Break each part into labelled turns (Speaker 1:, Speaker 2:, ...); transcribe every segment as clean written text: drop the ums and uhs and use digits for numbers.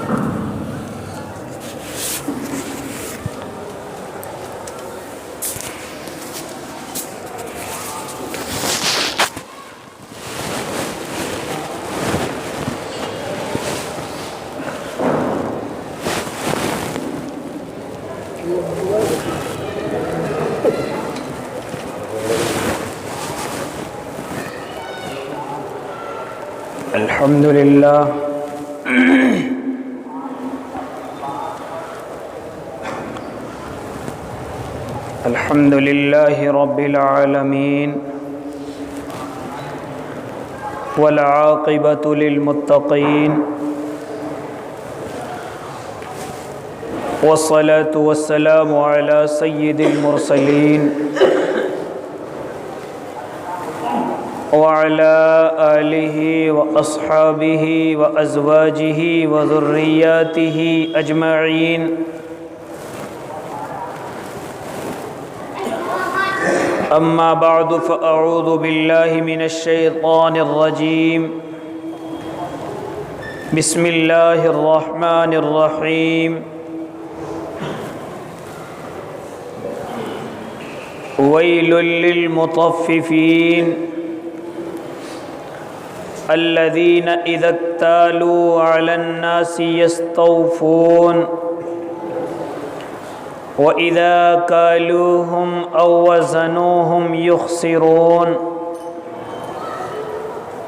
Speaker 1: الحمد لله الحمد لله رب العالمين والعاقبة للمتقين والصلاة والسلام على سيد المرسلين وعلى آله وأصحابه وأزواجه وذرياته أجمعين أما بعد فأعوذ بالله من الشيطان الرجيم بسم الله الرحمن الرحيم ويل للمطففين الذين إذا اكتالوا على الناس يستوفون وإذا كالوهم أو وزنوهم يخسرون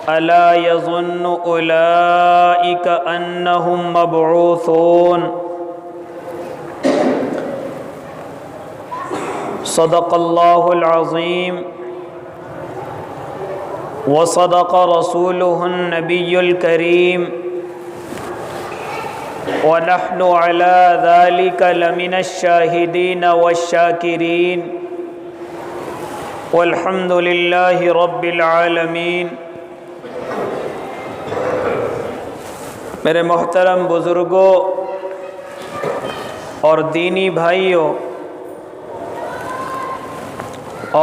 Speaker 1: ألا يظن أولئك أنهم مبعوثون صدق الله العظيم وصدق رسوله النبي الكريم ونحن على ذلك لمن الشاهدين والشاكرين والحمد لله رب العالمين۔ میرے محترم بزرگوں اور دینی بھائیوں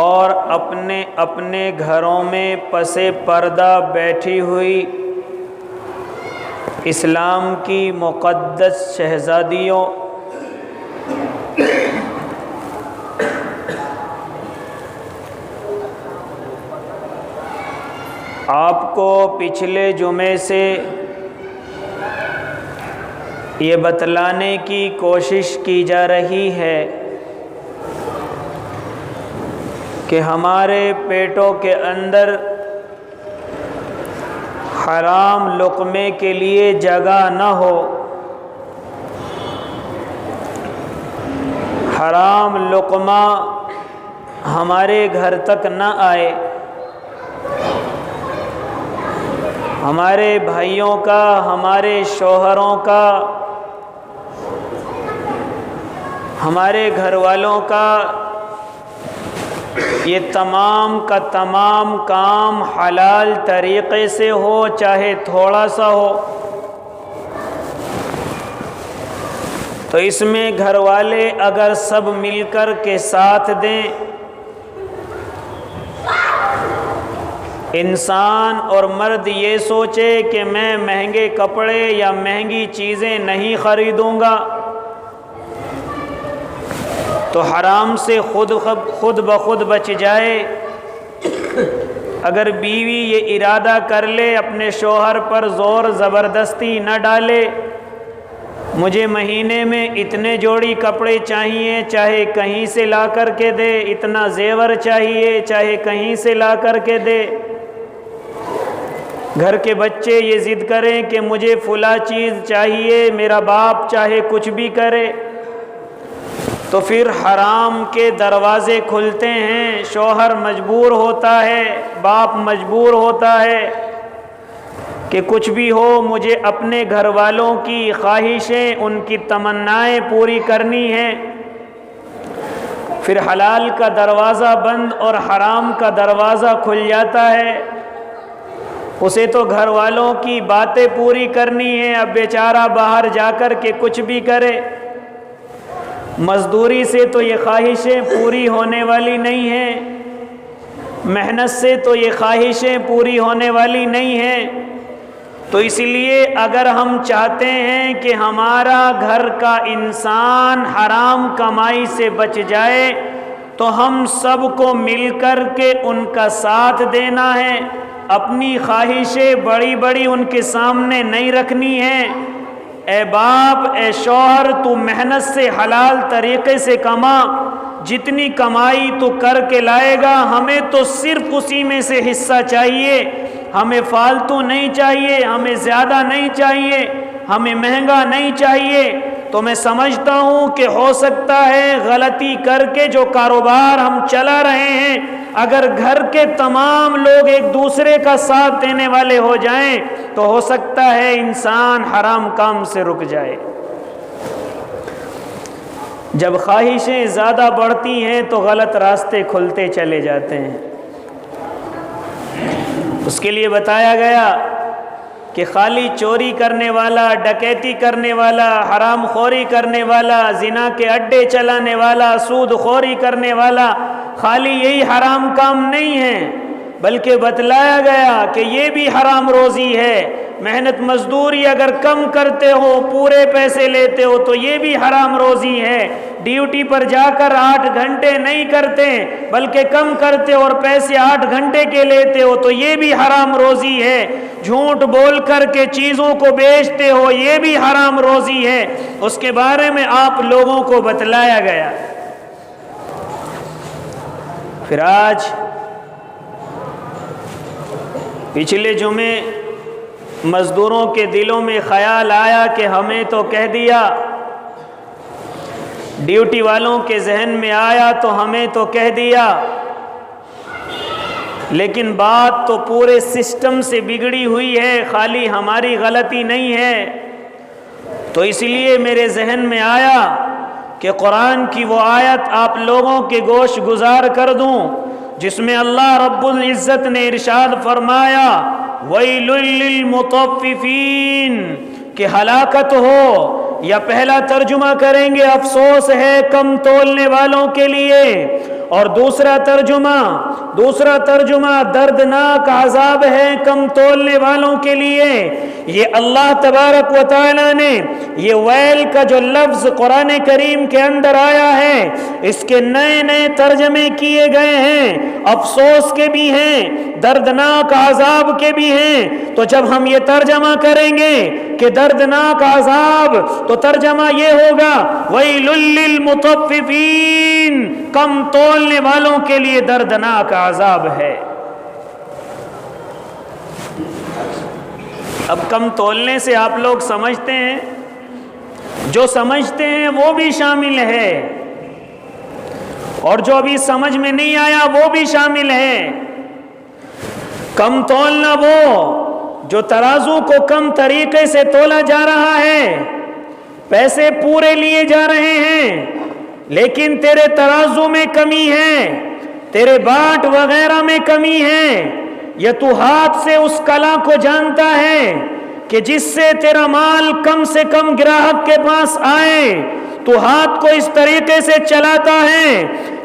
Speaker 1: اور اپنے اپنے گھروں میں پس پردہ بیٹھی ہوئی اسلام کی مقدس شہزادیوں، آپ کو پچھلے جمعے سے یہ بتلانے کی کوشش کی جا رہی ہے کہ ہمارے پیٹوں کے اندر حرام لقمے کے لیے جگہ نہ ہو، حرام لقمہ ہمارے گھر تک نہ آئے، ہمارے بھائیوں کا، ہمارے شوہروں کا، ہمارے گھر والوں کا یہ تمام کا تمام کام حلال طریقے سے ہو، چاہے تھوڑا سا ہو۔ تو اس میں گھر والے اگر سب مل کر کے ساتھ دیں، انسان اور مرد یہ سوچے کہ میں مہنگے کپڑے یا مہنگی چیزیں نہیں خریدوں گا، تو حرام سے خود بخود بچ جائے۔ اگر بیوی یہ ارادہ کر لے، اپنے شوہر پر زور زبردستی نہ ڈالے، مجھے مہینے میں اتنے جوڑی کپڑے چاہیے، چاہے کہیں سے لا کر کے دے، اتنا زیور چاہیے، چاہے کہیں سے لا کر کے دے۔ گھر کے بچے یہ ضد کریں کہ مجھے فلاں چیز چاہیے، میرا باپ چاہے کچھ بھی کرے، تو پھر حرام کے دروازے کھلتے ہیں۔ شوہر مجبور ہوتا ہے، باپ مجبور ہوتا ہے کہ کچھ بھی ہو مجھے اپنے گھر والوں کی خواہشیں، ان کی تمنائیں پوری کرنی ہیں۔ پھر حلال کا دروازہ بند اور حرام کا دروازہ کھل جاتا ہے۔ اسے تو گھر والوں کی باتیں پوری کرنی ہے، اب بیچارہ باہر جا کر کے کچھ بھی کرے، مزدوری سے تو یہ خواہشیں پوری ہونے والی نہیں ہیں، محنت سے تو یہ خواہشیں پوری ہونے والی نہیں ہیں۔ تو اس لیے اگر ہم چاہتے ہیں کہ ہمارا گھر کا انسان حرام کمائی سے بچ جائے تو ہم سب کو مل کر کے ان کا ساتھ دینا ہے، اپنی خواہشیں بڑی بڑی ان کے سامنے نہیں رکھنی ہیں۔ اے باپ، اے شوہر، تو محنت سے حلال طریقے سے کما، جتنی کمائی تو کر کے لائے گا ہمیں تو صرف اسی میں سے حصہ چاہیے، ہمیں فالتو نہیں چاہیے، ہمیں زیادہ نہیں چاہیے، ہمیں مہنگا نہیں چاہیے۔ تو میں سمجھتا ہوں کہ ہو سکتا ہے غلطی کر کے جو کاروبار ہم چلا رہے ہیں، اگر گھر کے تمام لوگ ایک دوسرے کا ساتھ دینے والے ہو جائیں تو ہو سکتا ہے انسان حرام کام سے رک جائے۔ جب خواہشیں زیادہ بڑھتی ہیں تو غلط راستے کھلتے چلے جاتے ہیں۔ اس کے لیے بتایا گیا کہ خالی چوری کرنے والا، ڈکیتی کرنے والا، حرام خوری کرنے والا، زنا کے اڈے چلانے والا، سود خوری کرنے والا، خالی یہی حرام کام نہیں ہے، بلکہ بتلایا گیا کہ یہ بھی حرام روزی ہے۔ محنت مزدوری اگر کم کرتے ہو، پورے پیسے لیتے ہو تو یہ بھی حرام روزی ہے۔ ڈیوٹی پر جا کر 8 گھنٹے نہیں کرتے بلکہ کم کرتے اور پیسے 8 گھنٹے کے لیتے ہو تو یہ بھی حرام روزی ہے۔ جھوٹ بول کر کے چیزوں کو بیچتے ہو، یہ بھی حرام روزی ہے۔ اس کے بارے میں آپ لوگوں کو بتلایا گیا۔ پھر آج پچھلے جمعے مزدوروں کے دلوں میں خیال آیا کہ ہمیں تو کہہ دیا، ڈیوٹی والوں کے ذہن میں آیا تو ہمیں تو کہہ دیا، لیکن بات تو پورے سسٹم سے بگڑی ہوئی ہے، خالی ہماری غلطی نہیں ہے۔ تو اس لیے میرے ذہن میں آیا کہ قرآن کی وہ آیت آپ لوگوں کے گوش گزار کر دوں جس میں اللہ رب العزت نے ارشاد فرمایا وَيْلٌ لِّلْمُطَفِّفِينَ کہ ہلاکت ہو، یا پہلا ترجمہ کریں گے افسوس ہے کم تولنے والوں کے لیے، اور دوسرا ترجمہ دردناک عذاب ہے کم تولنے والوں کے لیے۔ یہ اللہ تبارک و تعالی نے یہ ویل کا جو لفظ قرآن کریم کے اندر آیا ہے اس کے نئے نئے ترجمے کیے گئے ہیں، افسوس کے بھی ہیں، دردناک عذاب کے بھی ہیں۔ تو جب ہم یہ ترجمہ کریں گے کہ دردناک عذاب تو ترجمہ یہ ہوگا وَيْلٌ لِّلْمُطَفِّفِينَ کم تولنے والوں کے لیے دردناک عذاب ہے۔ اب کم تولنے سے آپ لوگ سمجھتے ہیں، جو سمجھتے ہیں وہ بھی شامل ہے، اور جو ابھی سمجھ میں نہیں آیا وہ بھی شامل ہے۔ کم تولنا وہ جو ترازو کو کم طریقے سے تولا جا رہا ہے، پیسے پورے لیے جا رہے ہیں لیکن تیرے ترازو میں کمی ہے، تیرے باٹ وغیرہ میں کمی ہے، یا تو ہاتھ سے اس کلا کو جانتا ہے کہ جس سے تیرا مال کم سے کم گراہک کے پاس آئے، تو ہاتھ کو اس طریقے سے چلاتا ہے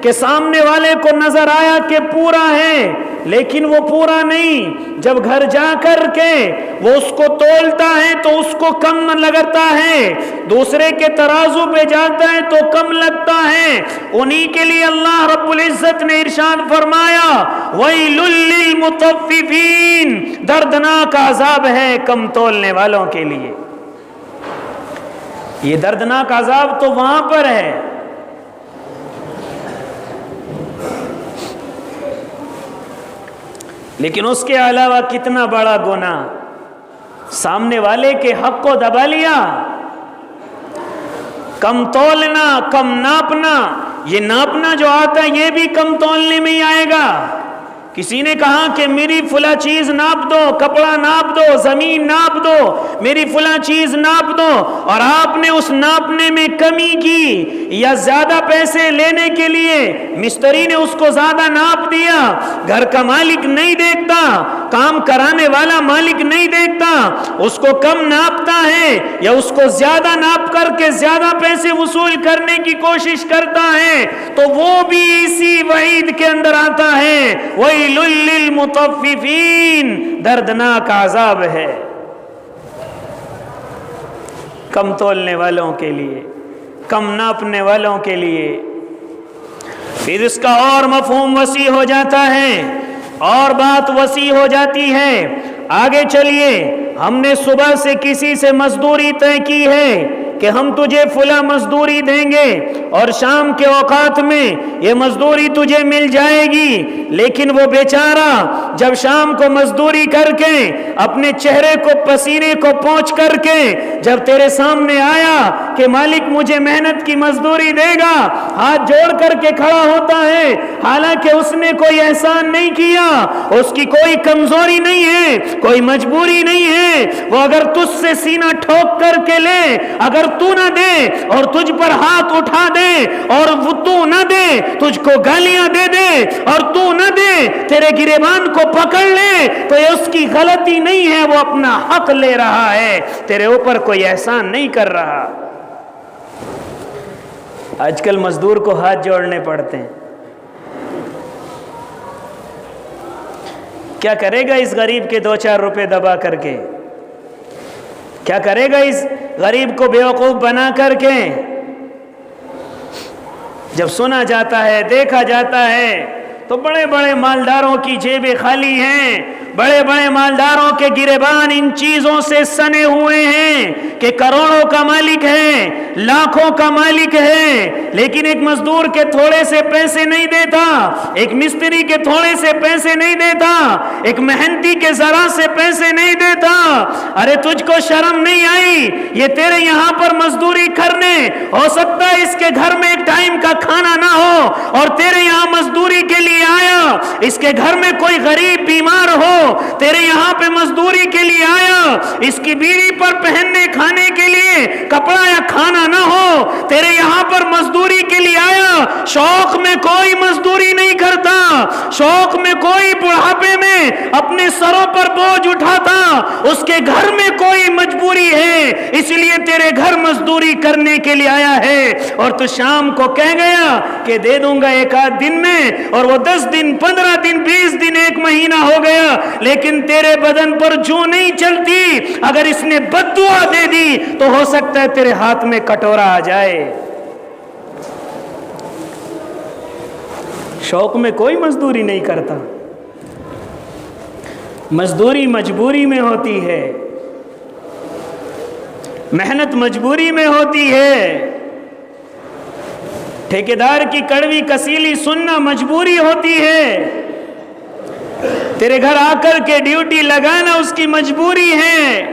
Speaker 1: کہ سامنے والے کو نظر آیا کہ پورا ہے لیکن وہ پورا نہیں، جب گھر جا کر کے وہ اس کو تولتا ہے تو اس کو کم لگتا ہے، دوسرے کے ترازو پہ جاتا ہے تو کم لگتا ہے۔ انہی کے لیے اللہ رب العزت نے ارشاد فرمایا وَيْلٌ لِّلْمُطَفِّفِينَ دردناک عذاب ہے کم تولنے والوں کے لیے۔ یہ دردناک عذاب تو وہاں پر ہے، لیکن اس کے علاوہ کتنا بڑا گناہ، سامنے والے کے حق کو دبا لیا۔ کم تولنا، کم ناپنا، یہ ناپنا جو آتا ہے یہ بھی کم تولنے میں ہی آئے گا۔ کسی نے کہا کہ میری فلاں چیز ناپ دو، کپڑا ناپ دو، زمین ناپ دو، میری فلاں چیز ناپ دو، اور آپ نے اس ناپنے میں کمی کی یا زیادہ پیسے لینے کے لیے مستری نے اس کو زیادہ ناپ دیا، گھر کا مالک نہیں دیکھتا، کام کرانے والا مالک نہیں دیکھتا، اس کو کم ناپتا ہے یا اس کو زیادہ ناپ کر کے زیادہ پیسے وصول کرنے کی کوشش کرتا ہے، تو وہ بھی اسی وعید کے اندر آتا ہے وَيْلٌ لِّلْمُطَفِّفِينَ دردناک عذاب ہے۔ کم تولنے والوں کے لیے، کم ناپنے والوں کے لیے۔ پھر اس کا اور مفہوم وسیع ہو جاتا ہے، اور بات وسیع ہو جاتی ہے۔ آگے چلیے، ہم نے صبح سے کسی سے مزدوری طے کی ہے کہ ہم تجھے فلاں مزدوری دیں گے اور شام کے اوقات میں یہ مزدوری تجھے مل جائے گی، لیکن وہ بیچارہ جب شام کو مزدوری کر کے اپنے چہرے کو پسینے کو پونچھ کر کے جب تیرے سامنے آیا کہ مالک مجھے محنت کی مزدوری دے گا، ہاتھ جوڑ کر کے کھڑا ہوتا ہے، حالانکہ اس نے کوئی احسان نہیں کیا، اس کی کوئی کمزوری نہیں ہے، کوئی مجبوری نہیں ہے۔ وہ اگر تجھ سے سینہ ٹھوک کر کے لے، اگر تو نہ دے اور تجھ پر ہاتھ اٹھا دے اور وہ تو نہ دے، تجھ کو گالیاں دے دے اور تو نہ دے، تیرے گریبان کو پکڑ لے، تو یہ اس کی غلطی نہیں ہے، وہ اپنا حق لے رہا ہے، تیرے اوپر کوئی احسان نہیں کر رہا۔ آج کل مزدور کو ہاتھ جوڑنے پڑتے ہیں۔ کیا کرے گا اس غریب کے 2-4 روپے دبا کر کے؟ کیا کرے گا اس غریب کو بیوقوف بنا کر کے؟ جب سنا جاتا ہے، دیکھا جاتا ہے، تو بڑے بڑے مالداروں کی جیبیں خالی ہیں، بڑے بڑے مالداروں کے گریبان ان چیزوں سے سنے ہوئے ہیں کہ کروڑوں کا مالک ہے، لاکھوں کا مالک ہے، لیکن ایک مزدور کے تھوڑے سے پیسے نہیں دیتا، ایک مستری کے تھوڑے سے پیسے نہیں دیتا، ایک محنتی کے ذرا سے پیسے نہیں دیتا۔ ارے تجھ کو شرم نہیں آئی؟ یہ تیرے یہاں پر مزدوری کرنے، ہو سکتا ہے اس کے گھر میں ایک ٹائم کا کھانا نہ ہو اور تیرے یہاں مزدوری کے لیے آیا، اس کے گھر میں کوئی غریب بیمار ہو، تیرے یہاں پہ مزدوری کے لیے آیا، اس کی بیوی پر پہننے کھانے کے لیے کپڑا یا کھانا نہ ہو، تیرے یہاں پر مزدوری کے لیے آیا، شوق میں کوئی مزدوری نہیں کرتا، شوق میں کوئی بڑھاپے میں اپنے سروں پر بوجھ اٹھاتا، اس کے گھر میں کوئی مجبوری ہے، اس لیے تیرے گھر مزدوری کرنے کے لیے آیا ہے، اور تو شام کو کہہ گیا کہ دے دوں گا 1 دن میں، اور وہ 10 دن 15 دن 20 دن 1 مہینہ ہو گیا، لیکن تیرے بدن پر جو نہیں چلتی، اگر اس نے بد دعا دے دی تو ہو سکتا ہے تیرے ہاتھ میں کٹورا آ جائے۔ شوق میں کوئی مزدوری نہیں کرتا، مزدوری مجبوری میں ہوتی ہے، محنت مجبوری میں ہوتی ہے، ٹھیکیدار کی کڑوی کسیلی سننا مجبوری ہوتی ہے، تیرے گھر آ کر کے ڈیوٹی لگانا اس کی مجبوری ہے،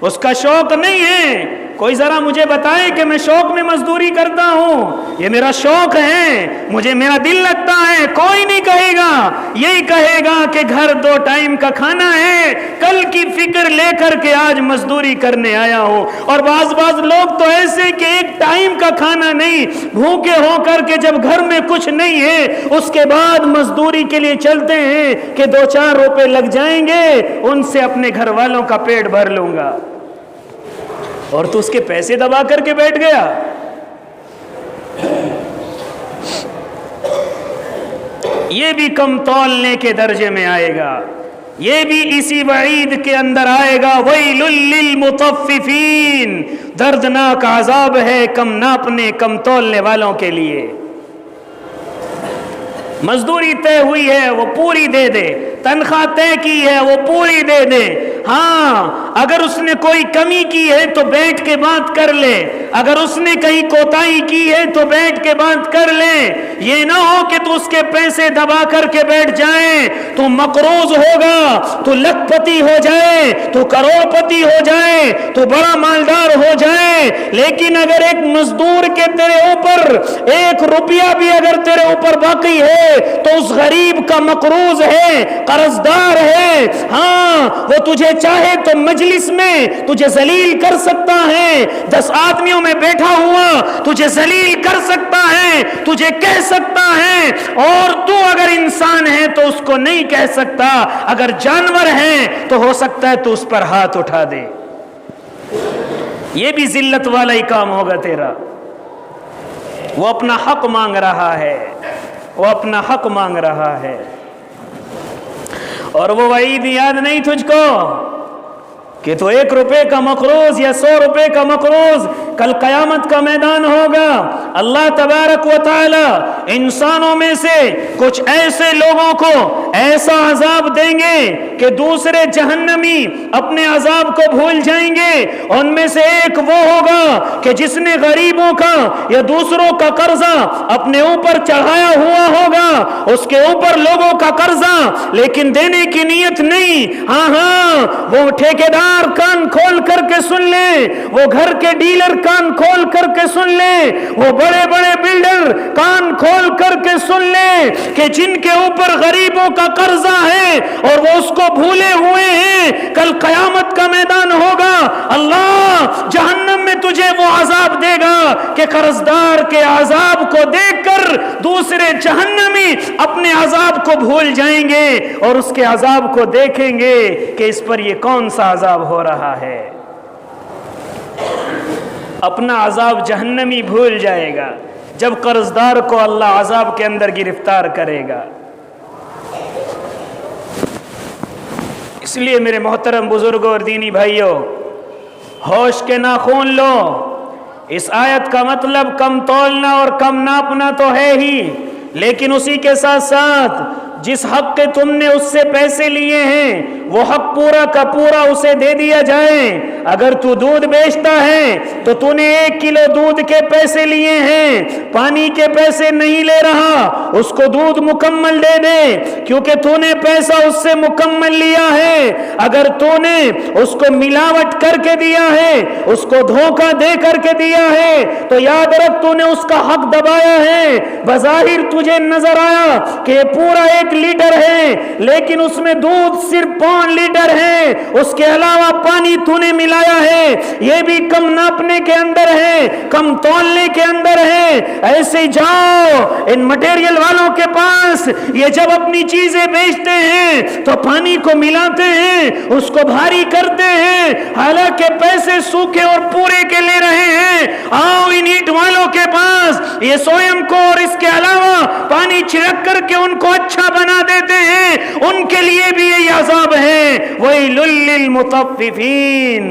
Speaker 1: اس کا شوق نہیں ہے۔ کوئی ذرا مجھے بتائے کہ میں شوق میں مزدوری کرتا ہوں، یہ میرا شوق ہے، مجھے میرا دل لگتا ہے، کوئی نہیں کہے گا، یہی کہے گا کہ گھر 2 ٹائم کا کھانا ہے، کل کی فکر لے کر کے آج مزدوری کرنے آیا ہوں۔ اور بعض لوگ تو ایسے کہ 1 ٹائم کا کھانا نہیں، بھوکے ہو کر کے جب گھر میں کچھ نہیں ہے اس کے بعد مزدوری کے لیے چلتے ہیں کہ 2-4 روپے لگ جائیں گے، ان سے اپنے گھر والوں کا پیٹ بھر لوں گا، اور تو اس کے پیسے دبا کر کے بیٹھ گیا۔ یہ بھی کم تولنے کے درجے میں آئے گا، یہ بھی اسی وعید کے اندر آئے گا، ویل للمطففین، دردناک عذاب ہے کم ناپنے کم تولنے والوں کے لیے۔ مزدوری طے ہوئی ہے وہ پوری دے دے، تنخواہ طے کی ہے وہ پوری دے دے، ہاں اگر اس نے کوئی کمی کی ہے تو بیٹھ کے بات کر لے، اگر اس نے کہیں کوتاہی کی ہے تو بیٹھ کے بات کر لے، یہ نہ ہو کہ تو اس کے پیسے دبا کر کے بیٹھ جائیں، تو مقروض ہوگا، تو لکھ پتی ہو جائے، تو کروڑ پتی ہو جائے، تو بڑا مالدار ہو جائے، لیکن اگر ایک مزدور کے تیرے اوپر 1 روپیہ بھی اگر تیرے اوپر باقی ہے تو اس غریب کا مقروض ہے، قرضدار ہے، ہاں وہ تجھے چاہے تو مجلس میں تجھے ذلیل کر سکتا ہے، 10 آدمیوں میں بیٹھا ہوا تجھے ذلیل کر سکتا ہے، تجھے کہہ سکتا ہے، اور تو اگر انسان ہے تو اس کو نہیں کہہ سکتا، اگر جانور ہے تو ہو سکتا ہے تو اس پر ہاتھ اٹھا دے۔ یہ بھی ذلت والا ہی کام ہوگا تیرا۔ وہ اپنا حق مانگ رہا ہے، وہ اپنا حق مانگ رہا ہے، اور وہ وعید یاد نہیں تجھ کو؟ کہ تو 1 روپے کا مقروض یا 100 روپے کا مقروض کل قیامت کا میدان ہوگا. اللہ تبارک و تعالی انسانوں میں سے کچھ ایسے لوگوں کو ایسا عذاب دیں گے کہ دوسرے جہنمی اپنے عذاب کو بھول جائیں گے. ان میں سے ایک وہ ہوگا کہ جس نے غریبوں کا یا دوسروں کا قرضہ اپنے اوپر چڑھایا ہوا ہوگا, اس کے اوپر لوگوں کا قرضہ لیکن دینے کی نیت نہیں. ہاں وہ ٹھیکیدار کان کھول کر کے سن لیں, وہ گھر کے ڈیلر کان کھول کر کے سن لیں, وہ بڑے بڑے بلڈر کان کھول کر کے سن لیں کہ جن کے اوپر غریبوں کا قرضہ ہے اور وہ اس کو بھولے ہوئے ہیں, کل قیامت کا میدان ہوگا. اللہ جہنم میں تجھے وہ عذاب دے گا کہ قرضدار کے عذاب کو دیکھ کر دوسرے جہنمی اپنے عذاب کو بھول جائیں گے اور اس کے عذاب کو دیکھیں گے کہ اس پر یہ کون سا عذاب ہو رہا ہے. اپنا عذاب جہنمی بھول جائے گا جب قرضدار کو اللہ عذاب کے اندر گرفتار کرے گا. اس لیے میرے محترم بزرگوں اور دینی بھائیوں, ہوش کے ناخن لو. اس آیت کا مطلب کم تولنا اور کم ناپنا تو ہے ہی, لیکن اسی کے ساتھ ساتھ جس حق کے تم نے اس سے پیسے لیے ہیں وہ حق پورا کا پورا اسے دے دیا جائے. اگر تو دودھ بیچتا ہے تو تو نے 1 کلو دودھ کے پیسے لیے ہیں, پانی کے پیسے نہیں لے رہا, اس کو دودھ مکمل دے دے کیونکہ تو نے پیسہ اس سے مکمل لیا ہے. اگر تو نے اس کو ملاوٹ کر کے دیا ہے, اس کو دھوکہ دے کر کے دیا ہے, تو یاد رکھ تو نے اس کا حق دبایا ہے. بظاہر تجھے نظر آیا کہ یہ پورا 1 لیٹر ہے لیکن اس میں دودھ صرف 5 لیٹر ہے, اس کے علاوہ پانی تو نے ملایا ہے, یہ بھی کم ناپنے کے اندر ہے, کم تولنے کے اندر ہے. ایسے جاؤ ان مٹیریل والوں کے پاس, یہ جب اپنی چیزیں بیچتے ہیں تو پانی کو ملاتے ہیں, اس کو بھاری کرتے ہیں, حالانکہ پیسے سوکھے اور پورے کے لے رہے ہیں. آؤ ان اینٹ والوں کے پاس, یہ سویم کو اور اس کے علاوہ پانی چھڑک کر کے ان کو اچھا بنا دیتے ہیں, ان کے لیے بھی یہ عذاب ہے. وَيْلٌ لِّلْمُطَفِّفِينَ,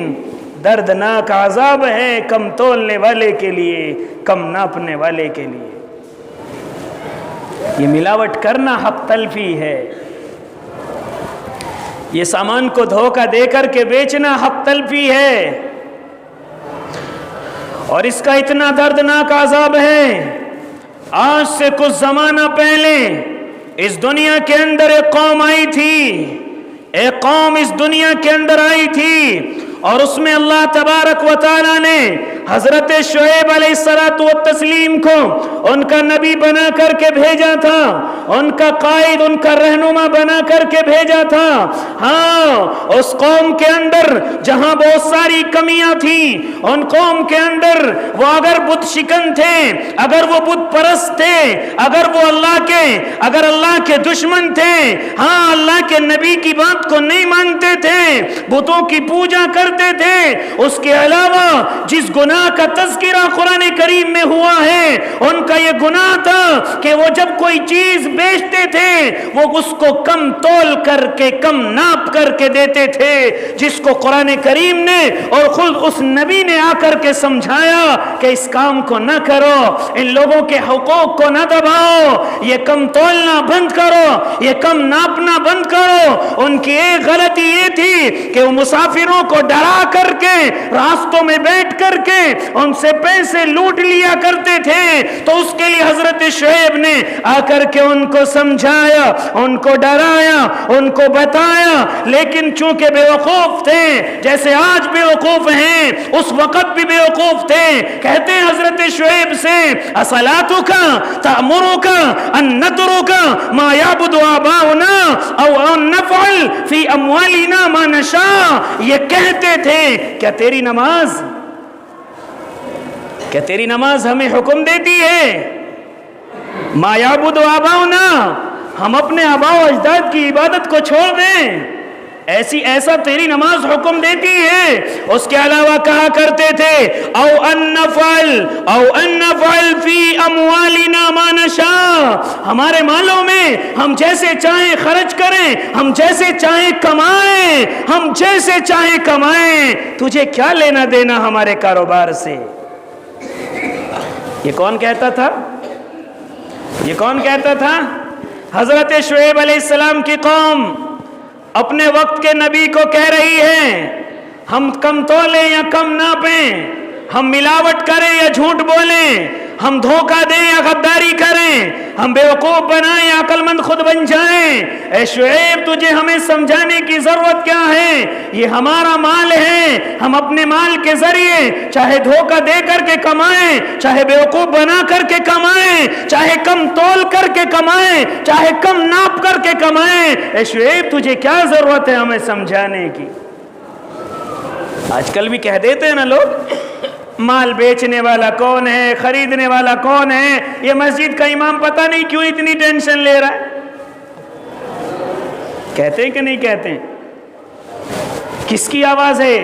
Speaker 1: دردناک عذاب ہے کم تولنے والے کے لیے, کم ناپنے والے کے لیے. یہ ملاوٹ کرنا حق تلفی ہے, یہ سامان کو دھوکہ دے کر کے بیچنا حق تلفی ہے, اور اس کا اتنا دردناک عذاب ہے. آج سے کچھ زمانہ پہلے اس دنیا کے اندر ایک قوم آئی تھی, ایک قوم اس دنیا کے اندر آئی تھی, اور اس میں اللہ تبارک و تعالی نے حضرت شعیب علیہ الصلوۃ والتسلیم کو ان کا نبی بنا کر کے بھیجا تھا, ان کا قائد, ان کا رہنما بنا کر کے بھیجا تھا. ہاں, اس قوم کے اندر جہاں بہت ساری کمیاں تھیں, ان قوم کے اندر وہ اگر بت شکن تھے, اگر وہ بت پرست تھے, اگر وہ اللہ کے دشمن تھے, ہاں اللہ کے نبی کی بات کو نہیں مانتے تھے, بتوں کی پوجا کرتے تھے, اس کے علاوہ جس گناہ کا تذکرہ قرآن کریم میں ہوا ہے, ان کا یہ گناہ تھا کہ وہ جب کوئی چیز بیچتے تھے وہ اس کو کم تول کر کے, کم ناپ کر کے دیتے تھے, جس کو قرآن کریم نے اور خود اس نبی نے آ کر کے سمجھایا کہ اس کام کو نہ کرو, ان لوگوں کے حقوق کو نہ دباؤ, یہ کم تولنا بند کرو, یہ کم ناپنا بند کرو. ان کی ایک غلطی یہ تھی کہ وہ مسافروں کو ڈرا کر کے راستوں میں بیٹھ کر کے ان سے پیسے لوٹ لیا کرتے تھے. تو اس کے لیے حضرت شعیب نے آ کر کے ان کو سمجھایا, ان کو ڈرایا, ان کو بتایا, لیکن چونکہ بے وقوف تھے, جیسے آج بے وقوف ہیں اس وقت بھی بے وقوف تھے. کہتے ہیں حضرت شعیب سے, اصلاتک تأمرک ان نترک ما یعبد آباؤنا او ان نفعل فی اموالنا ما نشاء. یہ کہتے تھے کیا تیری نماز ہمیں حکم دیتی ہے ما یعبد آباؤنا, ہم اپنے آباء و اجداد کی عبادت کو چھوڑ دیں, ایسا تیری نماز حکم دیتی ہے؟ اس کے علاوہ کہا کرتے تھے او ان نفعل نفعل او ان نفعل فی اموالنا ما نشاء، ہمارے مالوں میں ہم جیسے چاہیں خرچ کریں، ہم جیسے چاہیں کمائیں، ہم جیسے چاہیں کمائیں، تجھے کیا لینا دینا ہمارے کاروبار سے؟ یہ کون کہتا تھا؟ یہ کون کہتا تھا؟ حضرت شعیب علیہ السلام کی قوم اپنے وقت کے نبی کو کہہ رہی ہے ہم کم تولیں یا کم ناپیں، ہم ملاوٹ کریں یا جھوٹ بولیں، ہم دھوکہ دیں یا غداری کریں، ہم بیوقوف بنائیں یا عقل مند خود بن جائیں۔ اے شعیب تجھے ہمیں سمجھانے کی ضرورت کیا ہے؟ یہ ہمارا مال ہے، ہم اپنے مال کے ذریعے چاہے دھوکہ دے کر کے کمائیں، چاہے بیوقوف بنا کر کے کمائیں، چاہے کم تول کر کے کمائیں، چاہے کم ناپ کر کے کمائیں۔ اے شعیب تجھے کیا ضرورت ہے ہمیں سمجھانے کی؟ آج کل بھی کہہ دیتے ہیں نا لوگ، مال بیچنے والا کون ہے، خریدنے والا کون ہے، یہ مسجد کا امام پتہ نہیں کیوں اتنی ٹینشن لے رہا ہے۔ کہتے ہیں کہ نہیں کہتے ہیں؟ کس کی آواز ہے؟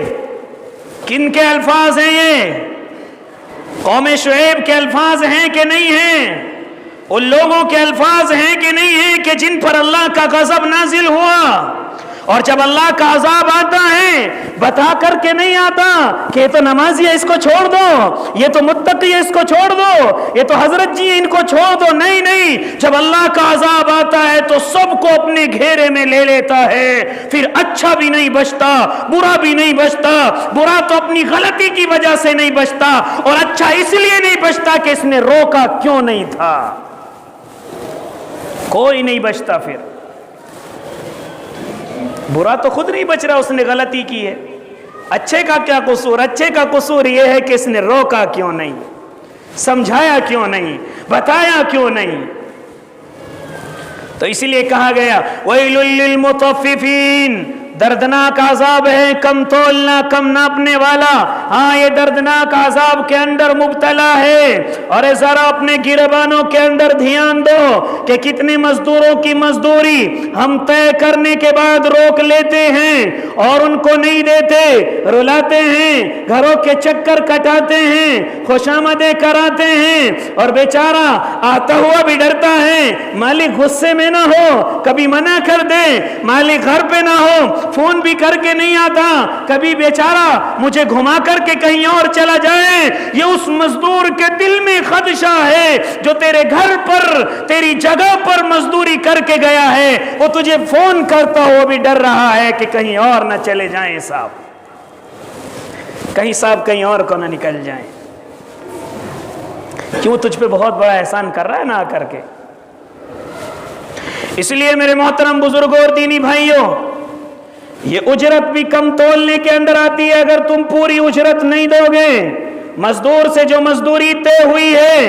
Speaker 1: کن کے الفاظ ہیں یہ؟ قوم شعیب کے الفاظ ہیں کہ نہیں ہیں؟ ان لوگوں کے الفاظ ہیں کہ نہیں ہیں کہ جن پر اللہ کا غضب نازل ہوا، اور جب اللہ کا عذاب آتا ہے بتا کر کے نہیں آتا کہ یہ تو نمازی ہے اس کو چھوڑ دو، یہ تو متقی ہے اس کو چھوڑ دو، یہ تو حضرت جی ان کو چھوڑ دو۔ نہیں نہیں، جب اللہ کا عذاب آتا ہے تو سب کو اپنے گھیرے میں لے لیتا ہے، پھر اچھا بھی نہیں بچتا، برا بھی نہیں بچتا۔ برا تو اپنی غلطی کی وجہ سے نہیں بچتا، اور اچھا اس لیے نہیں بچتا کہ اس نے روکا کیوں نہیں تھا۔ کوئی نہیں بچتا، پھر برا تو خود نہیں بچ رہا، اس نے غلطی کی ہے۔ اچھے کا کیا قصور؟ اچھے کا قصور یہ ہے کہ اس نے روکا کیوں نہیں، سمجھایا کیوں نہیں، بتایا کیوں نہیں۔ تو اسی لیے کہا گیا وَيْلٌ لِّلْمُطَفِّفِينَ، دردناک عذاب ہے کم تولنا کم ناپنے والا۔ ہاں یہ دردناک عذاب کے اندر مبتلا ہے، اور ذرا اپنے گربانوں کے اندر دھیان دو کہ کتنے مزدوروں کی مزدوری ہم طے کرنے کے بعد روک لیتے ہیں اور ان کو نہیں دیتے، رلاتے ہیں، گھروں کے چکر کٹاتے ہیں، خوشامدیں کراتے ہیں، اور بیچارہ آتا ہوا بھی ڈرتا ہے مالک غصے میں نہ ہو، کبھی منع کر دے، مالک گھر پہ نہ ہو، فون بھی کر کے نہیں آتا، کبھی بیچارہ مجھے گھما کر کے کہیں اور چلا جائے۔ یہ اس مزدور کے دل میں خدشہ ہے جو تیرے گھر پر تیری جگہ پر مزدوری کر کے گیا ہے، وہ تجھے فون کرتا ہو بھی ڈر رہا ہے کہ کہیں اور نہ چلے جائیں صاحب، کہیں صاحب کہیں اور کو نہ نکل جائیں۔ کیوں؟ تجھ پہ بہت بڑا احسان کر رہا ہے نا آ کر کے۔ اس لیے میرے محترم بزرگوں اور دینی بھائیوں، یہ اجرت بھی کم تولنے کے اندر آتی ہے اگر تم پوری اجرت نہیں دو گے۔ مزدور سے جو مزدوری طے ہوئی ہے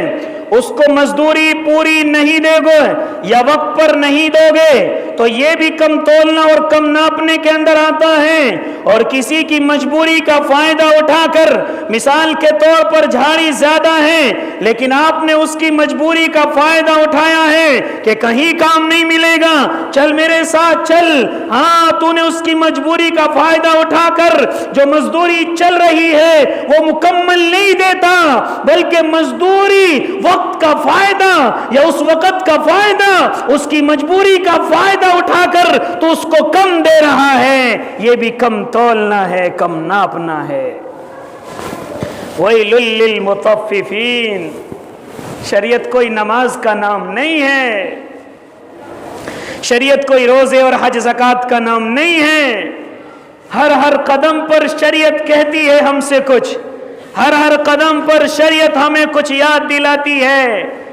Speaker 1: اس کو مزدوری پوری نہیں دے گے یا وقت پر نہیں دو گے تو یہ بھی کم تولنا اور کم ناپنے کے اندر آتا ہے۔ اور کسی کی مجبوری کا فائدہ اٹھا کر، مثال کے طور پر جھاڑی زیادہ ہے لیکن آپ نے اس کی مجبوری کا فائدہ اٹھایا ہے کہ کہیں کام نہیں ملے گا، چل میرے ساتھ چل۔ ہاں تو نے اس کی مجبوری کا فائدہ اٹھا کر جو مزدوری چل رہی ہے وہ مکمل نہیں دیتا، بلکہ مزدوری وقت کا فائدہ یا اس وقت کا فائدہ، اس کی مجبوری کا فائدہ اٹھا کر تو اس کو کم دے رہا ہے۔ یہ بھی کم تولنا ہے، کم ناپنا ہے۔ وَيْلٌ لِّلْمُطَفِّفِينَ، شریعت کوئی نماز کا نام نہیں ہے، شریعت کوئی روزے اور حج زکوٰۃ کا نام نہیں ہے۔ ہر قدم پر شریعت کہتی ہے ہم سے کچھ، ہر قدم پر شریعت ہمیں کچھ یاد دلاتی ہے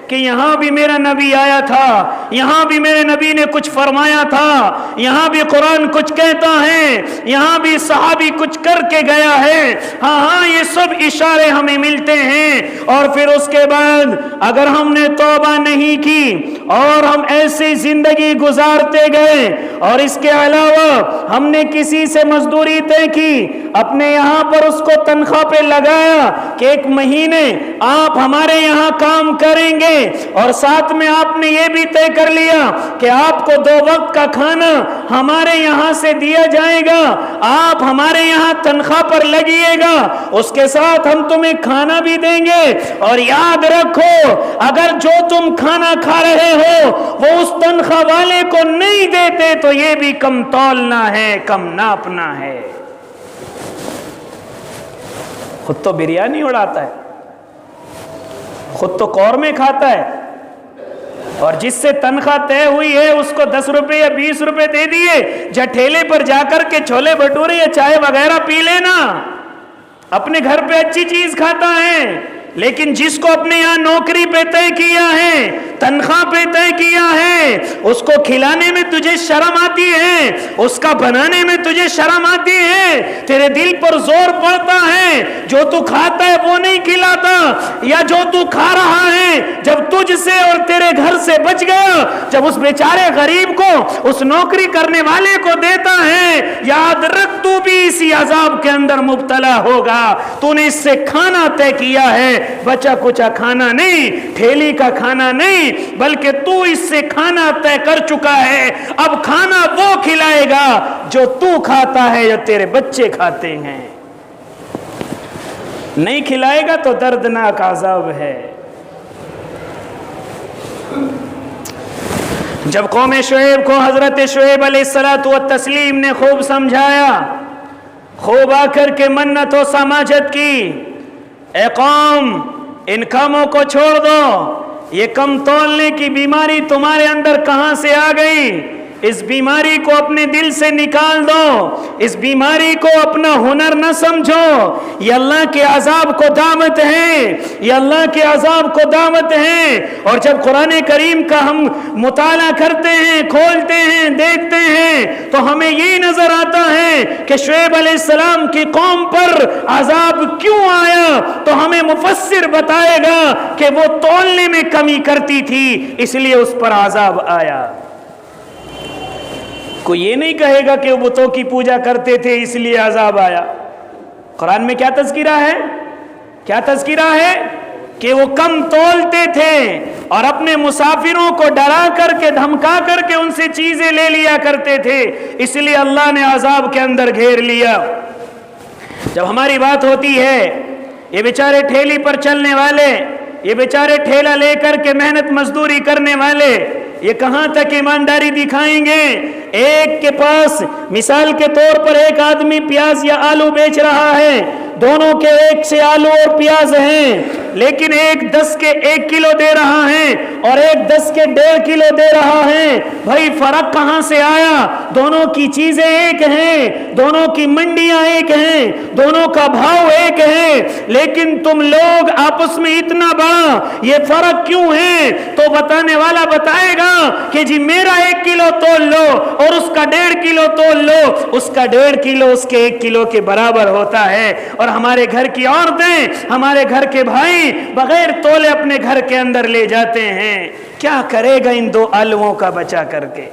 Speaker 1: کہ یہاں بھی میرا نبی آیا تھا، یہاں بھی میرے نبی نے کچھ فرمایا تھا، یہاں بھی قرآن کچھ کہتا ہے، یہاں بھی صحابی کچھ کر کے گیا ہے۔ ہاں یہ سب اشارے ہمیں ملتے ہیں۔ اور پھر اس کے بعد اگر ہم نے توبہ نہیں کی اور ہم ایسی زندگی گزارتے گئے اور اس کے علاوہ ہم نے کسی سے مزدوری طے کی، اپنے یہاں پر اس کو تنخواہ پہ لگایا کہ 1 مہینے آپ ہمارے یہاں کام کریں گے، اور ساتھ میں آپ نے یہ بھی طے کر لیا کہ آپ کو 2 وقت کا کھانا ہمارے یہاں سے دیا جائے گا، آپ ہمارے یہاں ساتھ تنخواہ پر لگیے گا، اس کے ساتھ ہم تمہیں کھانا بھی دیں گے، اور یاد رکھو اگر جو تم کھانا کھا رہے ہو وہ اس تنخواہ والے کو نہیں دیتے تو یہ بھی کم تولنا ہے، کم ناپنا ہے۔ خود تو بریانی اڑاتا ہے، خود تو قورمے کھاتا ہے، اور جس سے تنخواہ طے ہوئی ہے اس کو 10 روپے یا 20 روپے دے دیے، جا ٹھیلے پر جا کر کے چھولے بھٹورے یا چائے وغیرہ پی لینا، اپنے گھر پہ اچھی چیز کھاتا ہے۔ لیکن جس کو اپنے یہاں نوکری پہ طے کیا ہے، تنخواہ پہ طے کیا ہے، اس کو کھلانے میں تجھے شرم آتی ہے، اس کا بنانے میں تجھے شرم آتی ہے، تیرے دل پر زور پڑتا ہے، جو تو کھاتا ہے وہ نہیں کھلاتا، یا جو تو کھا رہا ہے جب تجھ سے اور تیرے گھر سے بچ گیا، جب اس بیچارے غریب کو اس نوکری کرنے والے کو دیتا ہے، یاد رکھ تو بھی اسی عذاب کے اندر مبتلا ہوگا۔ تو نے اس سے کھانا طے کیا ہے، بچا کچا کھانا نہیں، ٹھیلی کا کھانا نہیں، بلکہ تو اس سے کھانا طے کر چکا ہے۔ اب کھانا وہ کھلائے گا جو تو کھاتا ہے یا تیرے بچے کھاتے ہیں، نہیں کھلائے گا تو دردناک عذاب ہے۔ جب قوم شعیب کو حضرت شعیب علیہ الصلوۃ والتسلیم نے خوب سمجھایا، خوب آ کر کے منت و سماجت کی، اے قوم ان کاموں کو چھوڑ دو، یہ کم تولنے کی بیماری تمہارے اندر کہاں سے آ گئی؟ اس بیماری کو اپنے دل سے نکال دو، اس بیماری کو اپنا ہنر نہ سمجھو، یہ اللہ کے عذاب کو دعوت ہے، یہ اللہ کے عذاب کو دعوت ہے۔ اور جب قرآن کریم کا ہم مطالعہ کرتے ہیں، کھولتے ہیں، دیکھتے ہیں تو ہمیں یہی نظر آتا ہے کہ شعیب علیہ السلام کی قوم پر عذاب کیوں آیا، تو ہمیں مفسر بتائے گا کہ وہ تولنے میں کمی کرتی تھی اس لیے اس پر عذاب آیا۔ کوئی یہ نہیں کہے گا کہ وہ بتوں کی پوجا کرتے تھے اس لیے عذاب آیا۔ قرآن میں کیا تذکرہ ہے؟ کیا تذکرہ ہے کہ وہ کم تولتے تھے اور اپنے مسافروں کو ڈرا کر کے دھمکا کر کے ان سے چیزیں لے لیا کرتے تھے، اس لیے اللہ نے عذاب کے اندر گھیر لیا۔ جب ہماری بات ہوتی ہے یہ بیچارے ٹھیلی پر چلنے والے، یہ بیچارے ٹھیلا لے کر کے محنت مزدوری کرنے والے، یہ کہاں تک ایمانداری دکھائیں گے؟ ایک کے پاس مثال کے طور پر ایک آدمی پیاز یا آلو بیچ رہا ہے، دونوں کے ایک سے آلو اور پیاز ہیں، لیکن ایک 10 کے 1 کلو دے رہا ہے اور ایک 10 کے 1.5 کلو دے رہا ہے۔ بھائی فرق کہاں سے آیا؟ دونوں کی چیزیں ایک ہیں، دونوں کی منڈیاں ایک ہیں، دونوں کا بھاؤ ایک ہے، لیکن تم لوگ آپس میں اتنا بڑا یہ فرق کیوں ہے؟ تو بتانے والا بتائے گا کہ جی میرا 1 کلو تول لو اور اس کا 1.5 کلو تول لو، اس کا 1.5 کلو اس کے 1 کلو کے برابر ہوتا ہے۔ اور ہمارے گھر کی عورتیں، ہمارے گھر کے بھائی بغیر تولے اپنے گھر کے اندر لے جاتے ہیں۔ کیا کرے گا ان 2 آلووں کا بچا کر کے؟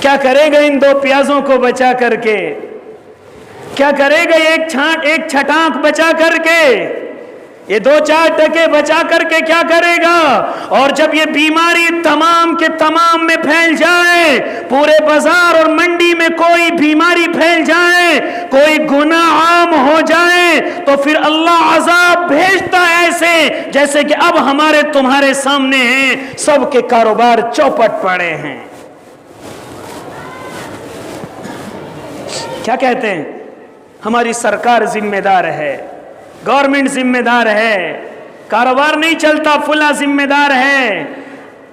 Speaker 1: کیا کرے گا ان 2 پیازوں کو بچا کر کے؟ کیا کرے گا ایک چھٹانک بچا کر کے؟ یہ 2-4 ٹکے بچا کر کے کیا کرے گا؟ اور جب یہ بیماری تمام کے تمام میں پھیل جائے، پورے بازار اور منڈی میں کوئی بیماری پھیل جائے، کوئی گناہ عام ہو جائے، تو پھر اللہ عذاب بھیجتا ہے ایسے جیسے کہ اب ہمارے تمہارے سامنے ہیں، سب کے کاروبار چوپٹ پڑے ہیں۔ کیا کہتے ہیں؟ ہماری سرکار ذمہ دار ہے، گورنمنٹ ذمہ دار ہے، کاروبار نہیں چلتا فلاں ذمہ دار ہے،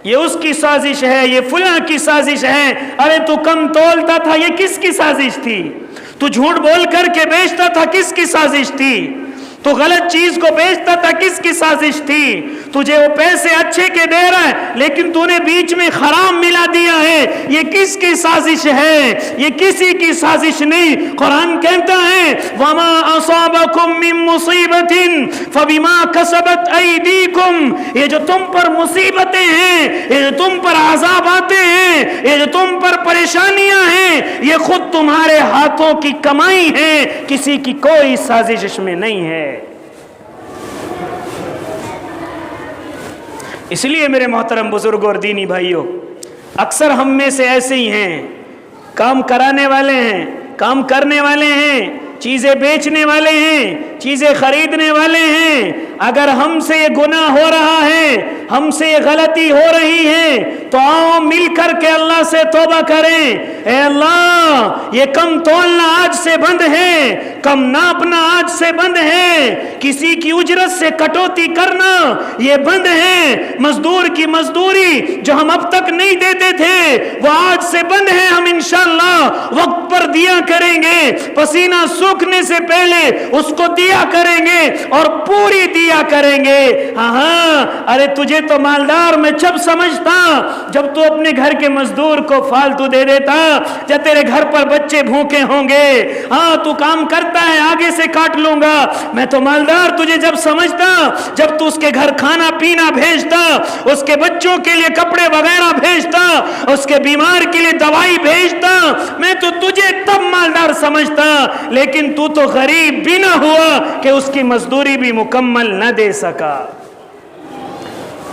Speaker 1: یہ اس کی سازش ہے، یہ فلاں کی سازش ہے۔ ارے تو کم تولتا تھا، یہ کس کی سازش تھی؟ تو جھوٹ بول کر کے بیچتا تھا، کس کی سازش تھی؟ تو غلط چیز کو بیچتا تھا، کس کی سازش تھی؟ تجھے وہ پیسے اچھے کے دے رہا ہے لیکن تو نے بیچ میں حرام ملا دیا ہے، یہ کس کی سازش ہے؟ یہ کسی کی سازش نہیں۔ قرآن کہتا ہے وَمَا أَصَابَكُم مِّن مُّصِيبَةٍ فَبِمَا كَسَبَتْ أَيْدِيكُمْ، یہ جو تم پر مصیبتیں ہیں، یہ جو تم پر عذاب آتے ہیں، یہ جو تم پر پریشانیاں ہیں، یہ خود تمہارے ہاتھوں کی کمائی ہے، کسی کی کوئی سازش اس میں نہیں ہے۔ اس لیے میرے محترم بزرگوں اور دینی بھائیوں، اکثر ہم میں سے ایسے ہی ہیں، کام کرانے والے ہیں کام کرنے والے ہیں، چیزیں بیچنے والے ہیں، چیزیں خریدنے والے ہیں، اگر ہم سے یہ گناہ ہو رہا ہے، ہم سے یہ غلطی ہو رہی ہے، تو آؤ مل کر کے اللہ سے توبہ کریں۔ اے اللہ، یہ کم تولنا آج سے بند ہے، کم ناپنا آج سے بند ہے، کسی کی اجرت سے کٹوتی کرنا یہ بند ہے، مزدور کی مزدوری جو ہم اب تک نہیں دیتے تھے وہ آج سے بند ہے، ہم انشاءاللہ وقت پر دیا کریں گے، پسینہ سوکھنے سے پہلے اس کو دیا کریں گے اور پوری دیا کریں گے۔ ہاں ارے تجھے تو مالدار میں جب سمجھتا جب تو اپنے گھر کے مزدور کو فالتو دے دیتا، جب تیرے گھر پر بچے بھوکے ہوں گے، ہاں تو کام کرتا ہے آگے سے کاٹ لوں گا، میں تو مالدار تجھے جب سمجھتا جب تو اس کے گھر کھانا پینا بھیجتا، اس کے بچوں کے لیے کپڑے وغیرہ بھیجتا، اس کے بیمار کے لیے دوائی بھیجتا، میں تو تجھے تب مالدار سمجھتا، لیکن تو غریب بھی نہ ہوا کہ اس کی مزدوری بھی مکمل نہ دے سکا،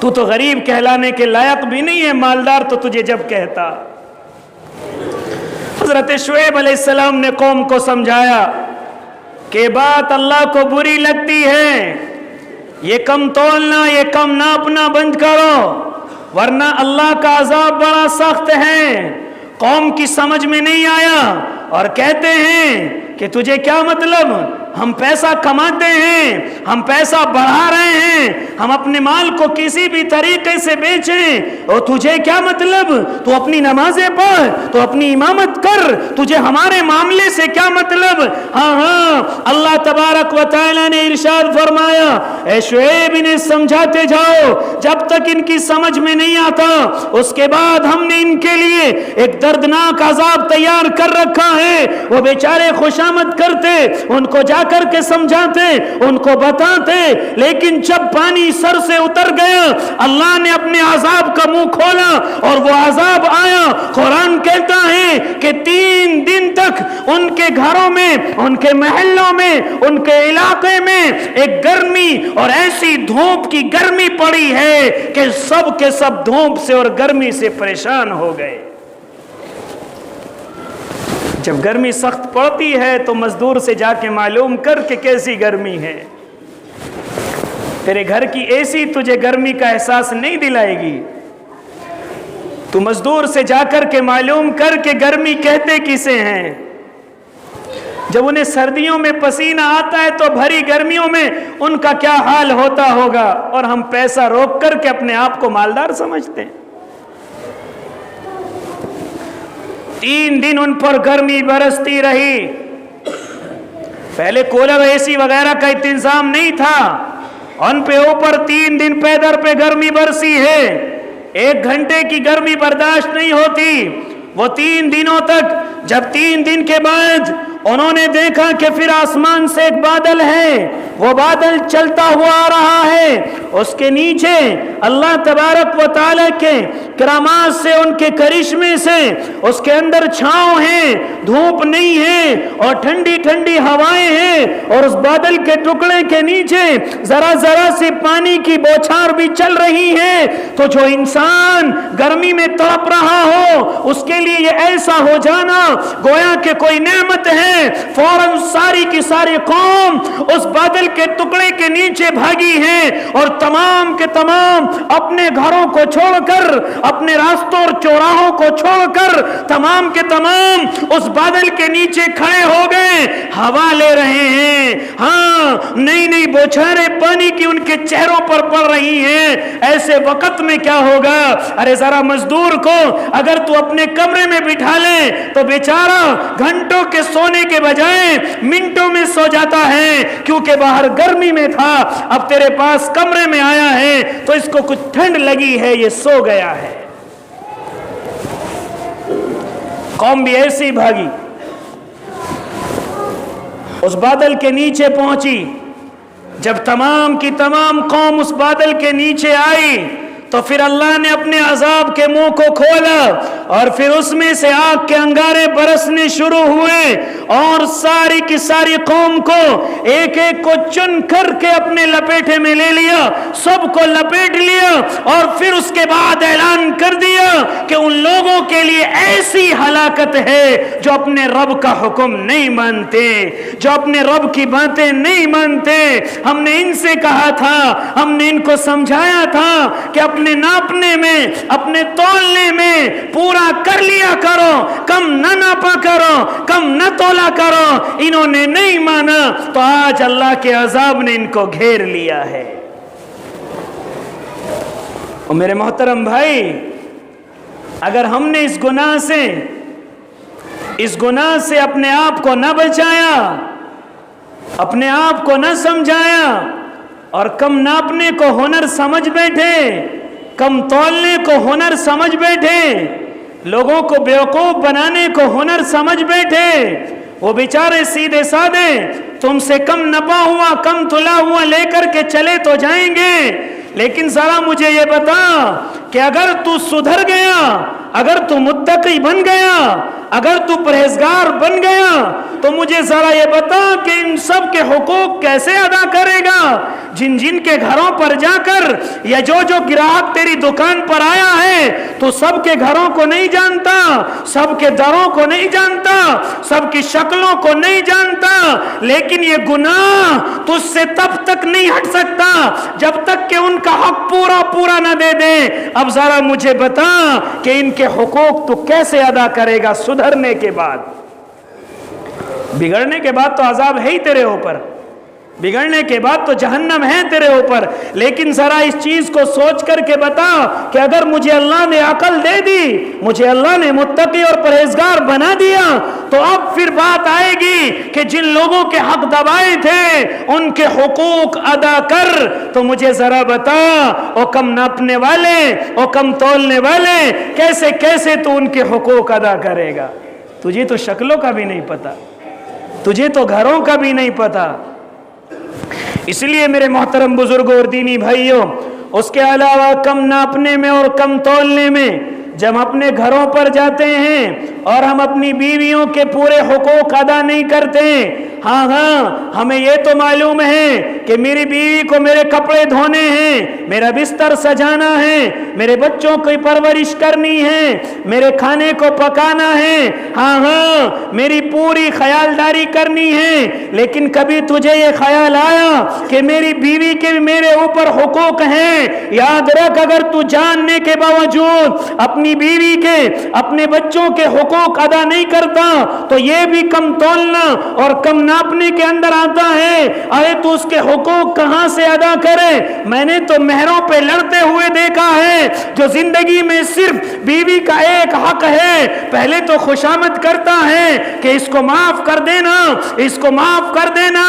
Speaker 1: تو غریب کہلانے کے لائق بھی نہیں ہے، مالدار تو تجھے جب کہتا۔ حضرت شعیب علیہ السلام نے قوم کو سمجھایا کہ بات اللہ کو بری لگتی ہے، یہ کم تولنا یہ کم ناپنا بند کرو ورنہ اللہ کا عذاب بڑا سخت ہے۔ قوم کی سمجھ میں نہیں آیا اور کہتے ہیں کہ تجھے کیا مطلب، ہم پیسہ کماتے ہیں، ہم پیسہ بڑھا رہے ہیں، ہم اپنے مال کو کسی بھی طریقے سے بیچیں، اور تجھے کیا مطلب، تو اپنی نمازیں پڑھ، تو اپنی امامت کر، تجھے ہمارے معاملے سے کیا مطلب۔ ہاں اللہ تبارک و تعالی نے ارشاد فرمایا، اے شعیب انہیں سمجھاتے جاؤ جب تک ان کی سمجھ میں نہیں آتا، اس کے بعد ہم نے ان کے لیے ایک دردناک عذاب تیار کر رکھا ہے۔ وہ بیچارے خوشامد کرتے، ان کو جا کر کے سمجھاتے، ان کو بتاتے، لیکن جب پانی سر سے اتر گیا اللہ نے اپنے عذاب کا منہ کھولا اور وہ عذاب آیا۔ قرآن کہتا ہے کہ 3 دن تک ان کے گھروں میں، ان کے محلوں میں، ان کے علاقے میں ایک گرمی اور ایسی دھوپ کی گرمی پڑی ہے کہ سب کے سب دھوپ سے اور گرمی سے پریشان ہو گئے۔ جب گرمی سخت پڑتی ہے تو مزدور سے جا کے معلوم کر کے کیسی گرمی ہے، تیرے گھر کی اے سی تجھے گرمی کا احساس نہیں دلائے گی، تو مزدور سے جا کر کے معلوم کر کے گرمی کہتے کسے ہیں۔ جب انہیں سردیوں میں پسینہ آتا ہے تو بھری گرمیوں میں ان کا کیا حال ہوتا ہوگا، اور ہم پیسہ روک کر کے اپنے آپ کو مالدار سمجھتے ہیں۔ 3 دن ان پر گرمی برستی رہی، پہلے کولر اے سی وغیرہ کا انتظام نہیں تھا، ان پہ اوپر 3 دن پیدر پہ گرمی برسی ہے، 1 گھنٹے کی گرمی برداشت نہیں ہوتی۔ وہ 3 دنوں تک، جب 3 دن کے بعد انہوں نے دیکھا کہ پھر آسمان سے ایک بادل ہے، وہ بادل چلتا ہوا آ رہا ہے، اس کے نیچے اللہ تبارک و تعالی کے کرامات سے، ان کے کرشمے سے اس کے اندر چھاؤں ہے، دھوپ نہیں ہے اور ٹھنڈی ٹھنڈی ہوائیں ہیں، اور اس بادل کے ٹکڑے کے نیچے ذرا ذرا سے پانی کی بوچھار بھی چل رہی ہے، تو جو انسان گرمی میں تڑپ رہا ہو اس کے لیے یہ ایسا ہو جانا گویا کہ کوئی نعمت ہے۔ فوراً ساری کی ساری قوم اس بادل کے ٹکڑے کے نیچے بھاگی ہے، اور تمام کے تمام اپنے گھروں کو چھوڑ کر، اپنے راستوں اور چوراہوں کو چھوڑ کر، تمام کے تمام اس بادل کے نیچے کھڑے ہو گئے، ہوا لے رہے ہیں۔ ہاں نئی نئی بوچھاریں پانی کی ان کے چہروں پر پڑ رہی ہیں۔ ایسے وقت میں کیا ہوگا؟ ارے ذرا مزدور کو اگر تو اپنے کمرے میں بٹھا لے تو بیچارہ گھنٹوں کے سونے کے بجائے منٹوں میں سو جاتا ہے، کیونکہ باہر گرمی میں تھا، اب تیرے پاس کمرے میں آیا ہے تو اس کو کچھ ٹھنڈ لگی ہے، یہ سو گیا ہے۔ قوم بھی ایسی بھاگی، اس بادل کے نیچے پہنچی۔ جب تمام کی تمام قوم اس بادل کے نیچے آئی تو پھر اللہ نے اپنے عذاب کے منہ کو کھولا اور پھر اس میں سے آگ کے انگارے برسنے شروع ہوئے اور ساری کی ساری قوم کو ایک ایک کو چن کر کے اپنے لپیٹے میں لے لیا، سب کو لپیٹ لیا اور پھر اس کے بعد اعلان کر دیا کہ ان لوگوں کے لیے ایسی ہلاکت ہے جو اپنے رب کا حکم نہیں مانتے، جو اپنے رب کی باتیں نہیں مانتے۔ ہم نے ان سے کہا تھا، ہم نے ان کو سمجھایا تھا کہ اپنے ناپنے میں، اپنے تولنے میں پورا کر لیا کرو، کم نہ ناپا کرو، کم نہ تولا کرو۔ انہوں نے نہیں مانا تو آج اللہ کے عذاب نے ان کو گھیر لیا ہے۔ اور میرے محترم بھائی، اگر ہم نے اس گناہ سے اپنے آپ کو نہ بچایا، اپنے آپ کو نہ سمجھایا اور کم ناپنے کو ہنر سمجھ بیٹھے، کم تولنے کو ہنر سمجھ بیٹھے، لوگوں کو بیوقوف بنانے کو ہنر سمجھ بیٹھے، وہ بیچارے سیدھے سادے تم سے کم نپا ہوا، کم تلا ہوا لے کر کے چلے تو جائیں گے، لیکن ذرا مجھے یہ بتا کہ اگر تو سدھر گیا، اگر تو متقی بن گیا، اگر تو پرہیزگار بن گیا تو مجھے ذرا یہ بتا کہ ان سب کے حقوق کیسے ادا کرے گا؟ جن جن کے گھروں پر جا کر یا جو گراہک تیری دکان پر آیا ہے تو سب کے گھروں کو نہیں جانتا، سب کے دروں کو نہیں جانتا، سب کی شکلوں کو نہیں جانتا، لیکن یہ گناہ تجھ سے تب تک نہیں ہٹ سکتا جب تک کہ ان کا حق پورا نہ دے دے۔ اب ذرا مجھے بتا کہ ان کے حقوق تو کیسے ادا کرے گا سدھرنے کے بعد؟ بگڑنے کے بعد تو عذاب ہے ہی تیرے اوپر، بگڑنے کے بعد تو جہنم ہے تیرے اوپر، لیکن ذرا اس چیز کو سوچ کر کے بتا کہ اگر مجھے اللہ نے عقل دے دی، مجھے اللہ نے متقی اور پرہیزگار بنا دیا، تو اب پھر بات آئے گی کہ جن لوگوں کے حق دبائے تھے ان کے حقوق ادا کر۔ تو مجھے ذرا بتا او کم ناپنے والے، او کم تولنے والے، کیسے کیسے تو ان کے حقوق ادا کرے گا؟ تجھے تو شکلوں کا بھی نہیں پتا، تجھے تو گھروں کا بھی نہیں پتا۔ اس لیے میرے محترم بزرگوں اور دینی بھائیوں، اس کے علاوہ کم ناپنے میں اور کم تولنے میں جب اپنے گھروں پر جاتے ہیں اور ہم اپنی بیویوں کے پورے حقوق ادا نہیں کرتے، ہاں ہمیں یہ تو معلوم ہے کہ میری بیوی کو میرے کپڑے دھونے ہیں، میرا بستر سجانا ہے، میرے بچوں کی پرورش کرنی ہے، میرے کھانے کو پکانا ہے، ہاں میری پوری خیالداری کرنی ہے، لیکن کبھی تجھے یہ خیال آیا کہ میری بیوی کے میرے اوپر حقوق ہیں؟ یاد رکھ، اگر تو جاننے کے باوجود اپنی بیوی کے، اپنے بچوں کے حقوق ادا نہیں کرتا تو یہ بھی کم تولنا اور کم ناپنے کے اندر آتا ہے۔ ارے تو اس کے حقوق کہاں سے ادا کرے؟ میں نے تو مہروں پہ لڑتے ہوئے دیکھا ہے جو زندگی میں صرف بیوی کا ایک حق ہے، پہلے تو خوشامد کرتا ہے کہ اس کو معاف کر دینا، اس کو معاف کر دینا۔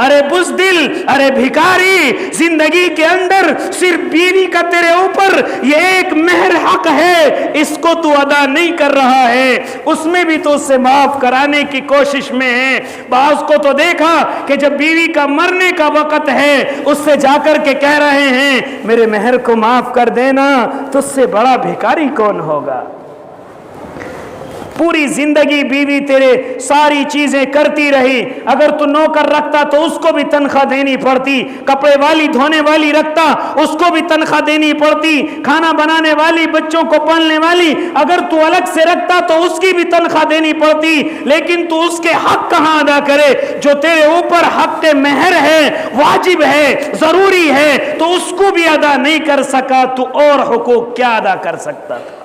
Speaker 1: ارے بزدل، ارے بھکاری، زندگی کے اندر صرف بیوی کا تیرے اوپر یہ ایک مہر حق ہے، اس کو تو ادا نہیں کر رہا ہے، اس میں بھی تو اس سے معاف کرانے کی کوشش میں ہے۔ بعض کو تو دیکھا کہ جب بیوی کا مرنے کا وقت ہے اس سے جا کر کے کہہ رہے ہیں میرے مہر کو معاف کر دینا، تو اس سے بڑا بھکاری کون ہوگا؟ پوری زندگی بیوی تیرے ساری چیزیں کرتی رہی، اگر تو نوکر رکھتا تو اس کو بھی تنخواہ دینی پڑتی، کپڑے والی دھونے والی رکھتا اس کو بھی تنخواہ دینی پڑتی، کھانا بنانے والی، بچوں کو پالنے والی اگر تو الگ سے رکھتا تو اس کی بھی تنخواہ دینی پڑتی، لیکن تو اس کے حق کہاں ادا کرے؟ جو تیرے اوپر حق کے مہر ہے، واجب ہے، ضروری ہے، تو اس کو بھی ادا نہیں کر سکا تو اور حقوق کیا ادا کر سکتا تھا؟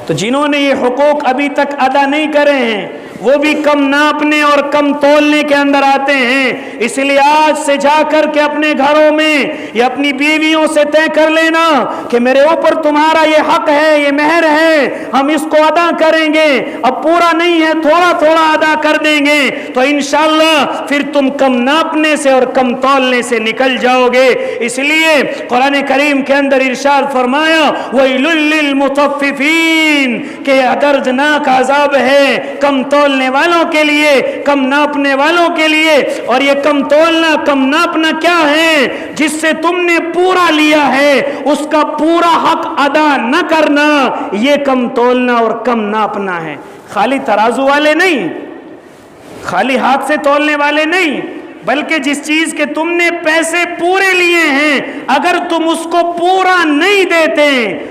Speaker 1: تو جنہوں نے یہ حقوق ابھی تک ادا نہیں کرے ہیں وہ بھی کم ناپنے اور کم تولنے کے اندر آتے ہیں۔ اس لیے آج سے جا کر کے اپنے گھروں میں یا اپنی بیویوں سے طے کر لینا کہ میرے اوپر تمہارا یہ حق ہے، یہ مہر ہے، ہم اس کو ادا کریں گے، اب پورا نہیں ہے تھوڑا تھوڑا ادا کر دیں گے، تو انشاءاللہ پھر تم کم ناپنے سے اور کم تولنے سے نکل جاؤ گے۔ اس لیے قرآن کریم کے اندر ارشاد فرمایا وَيْلٌ لِّلْمُطَفِّفِينَ کہ دردناک عذاب ہے کم تولنے
Speaker 2: تولنے والوں کے لیے، کم ناپنے والوں کے لیے. اور یہ کم تولنا کم ناپنا کیا ہے؟ جس سے تم نے پورا لیا ہے اس کا پورا حق ادا نہ کرنا، یہ کم تولنا اور کم ناپنا ہے. خالی ترازو والے نہیں، خالی ہاتھ سے تولنے والے نہیں، بلکہ جس چیز کے تم نے پیسے پورے لیے ہیں اگر تم اس کو پورا نہیں دیتے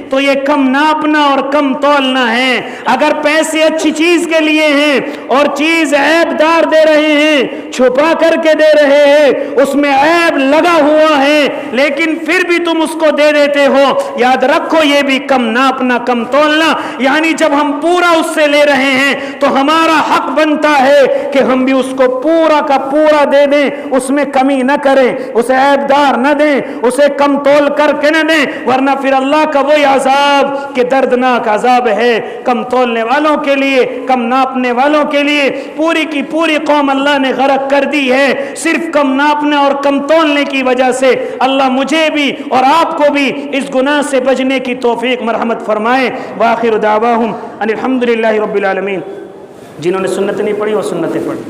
Speaker 2: تو یہ کم ناپنا اور کم تولنا ہے. اگر پیسے اچھی چیز کے لیے ہیں اور چیز عیب دار دے رہے ہیں، چھپا کر کے دے رہے ہیں، اس میں عیب لگا ہوا ہے لیکن پھر بھی تم اس کو دے دیتے ہو، یاد رکھو یہ بھی کم ناپنا کم تولنا. یعنی جب ہم پورا اس سے لے رہے ہیں تو ہمارا حق بنتا ہے کہ ہم بھی اس کو پورا کا پورا دے دیں، اس میں کمی نہ کریں، اسے عیب دار نہ دیں، اسے کم تول کر کے نہ دیں، ورنہ پھر اللہ کا وہی عذاب کہ دردناک عذاب ہے کم تولنے والوں کے لیے، کم ناپنے والوں کے لیے. پوری کی پوری قوم اللہ نے غرق کر دی ہے صرف کم ناپنے اور کم تولنے کی وجہ سے. اللہ مجھے بھی اور آپ کو بھی اس گناہ سے بچنے کی توفیق مرحمت فرمائے. وآخر دعواہم ان الحمدللہ رب العالمین. جنہوں نے سنت نہیں پڑھی وہ سنتیں پڑھی.